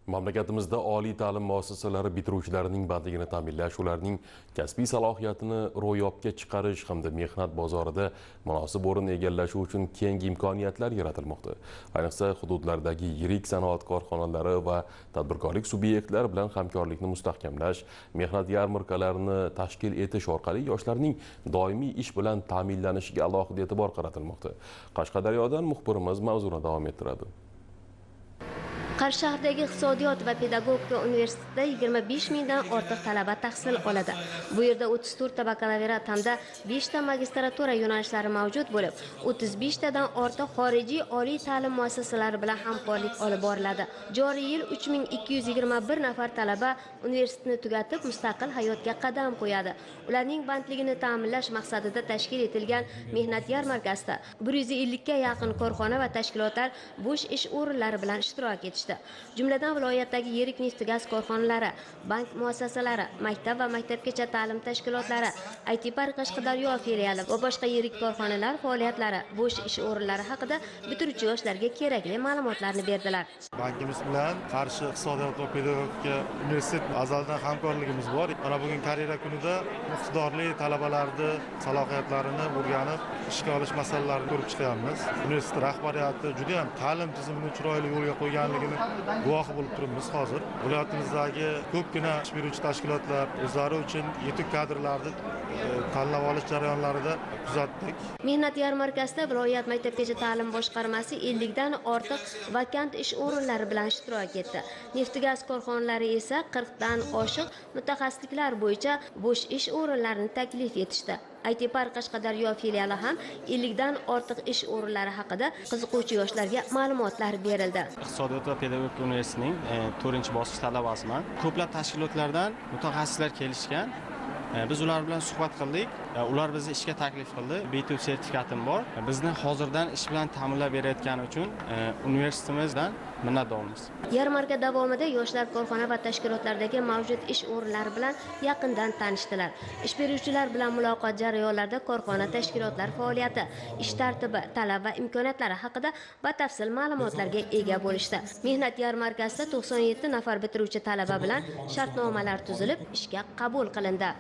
Mamlakatimizda oliy ta'lim muassasalari bitiruvchilarining bandligini ta'minlash, ularning kasbiy salohiyatini ro'yobga chiqarish hamda mehnat bozorida munosib o'rin egallashi uchun keng imkoniyatlar yaratilmoqda. Ayniqsa hududlardagi yirik sanoat korxonalari va tadbirkorlik subyektlari bilan hamkorlikni mustahkamlash, mehnat yarmarkalarini tashkil etish orqali yoshlarning doimiy ish bilan ta'minlanishiga alohida e'tibor qaratilmoqda. Qashqadaryodan muxbirimiz mavzuni davom ettiradi. Qarshi shahridagi iqtisodiyot va pedagogika universitetida 25 mingdan ortiq talaba tahsil oladi. Bu yerda 34 ta bakalavriat hamda 5 ta magistratura yo'nalishlari mavjud bo'lib, 35 tadan ortiq xorijiy oliy ta'lim muassasalari bilan hamkorlik olib boriladi. Joriy yil 3221 nafar talaba universitetni tugatib, mustaqil hayotga qadam qo'yadi. Ularning bandligini ta'minlash maqsadida tashkil etilgan mehnat yarmarkasida 150 ga yaqin korxona va tashkilotlar bo'sh ish o'rinlari bilan ishtirok etishdi. Jumladan viloyatdagi yirik neft gaz korxonalari, bank muassasalari, maktab va maktabgacha ta'lim tashkilotlari, IT Park Qashqadaryo filiali va boshqa yirik korxonalar faoliyatlari, bo'sh ish o'rinlari haqida bitiruvchi yoshlarga kerakli ma'lumotlarni berdilar. Bankimiz bilan Qarshi iqtisodiyot va pedagogika universitet azaldan hamkorligimiz bor. Mana bugun karyera kunida iqtidorli talabalarni salohiyatlarini o'rganib, ishga olish masalalarini ko'rib chiqyapmiz. Universitet rahbariyati juda ham ta'lim tizimini chiroyli yo'lga qo'yganligini guvohi bo'lib turibmiz hozir. Viloyatimіздagi ko'pgina ish beruvchi tashkilotlar o'zlari uchun yetuk kadrlarni tanlab olish jarayonlarida kuzatdik. Mehnat yarmarkasida viloyat maktabgacha ta'lim boshqarmasi 50 dan ortiq vakant ish o'rinlari bilan ishtirok etdi. Neft gaz korxonalari esa 40 dan oshiq mutaxassisliklar bo'yicha bo'sh ish o'rinlarini taklif etishdi. IT Park Qashqadaryo filiali ham 50 dan ortiq ish o'rinlari haqida qiziquvchi yoshlarga ma'lumotlar berildi. Iqtisodiyot va pedagogika universitetining 4-bosqich talabasiman. Ko'plab tashkilotlardan mutaxassislar kelishgan. Biz ular bilan suhbat qildik. Ular bizni ishga taklif qildi. B2 sertifikatim bor. Bizni hozirdan ish bilan ta'minlab berayotgani uchun universitetimizdan minnatdormiz. Yarmarka davomida yoshlar korxona va tashkilotlardagi mavjud ish o'rinlari bilan yaqindan tanishdilar. Ish beruvchilar bilan muloqot jarayonlarida korxona tashkilotlar faoliyati, ish tartibi, talab va imkoniyatlari haqida batafsil ma'lumotlarga ega bo'lishdi. Mehnat yarmarkasida 97 nafar bitiruvchi talaba bilan shartnomalar tuzilib, ishga qabul qilindi.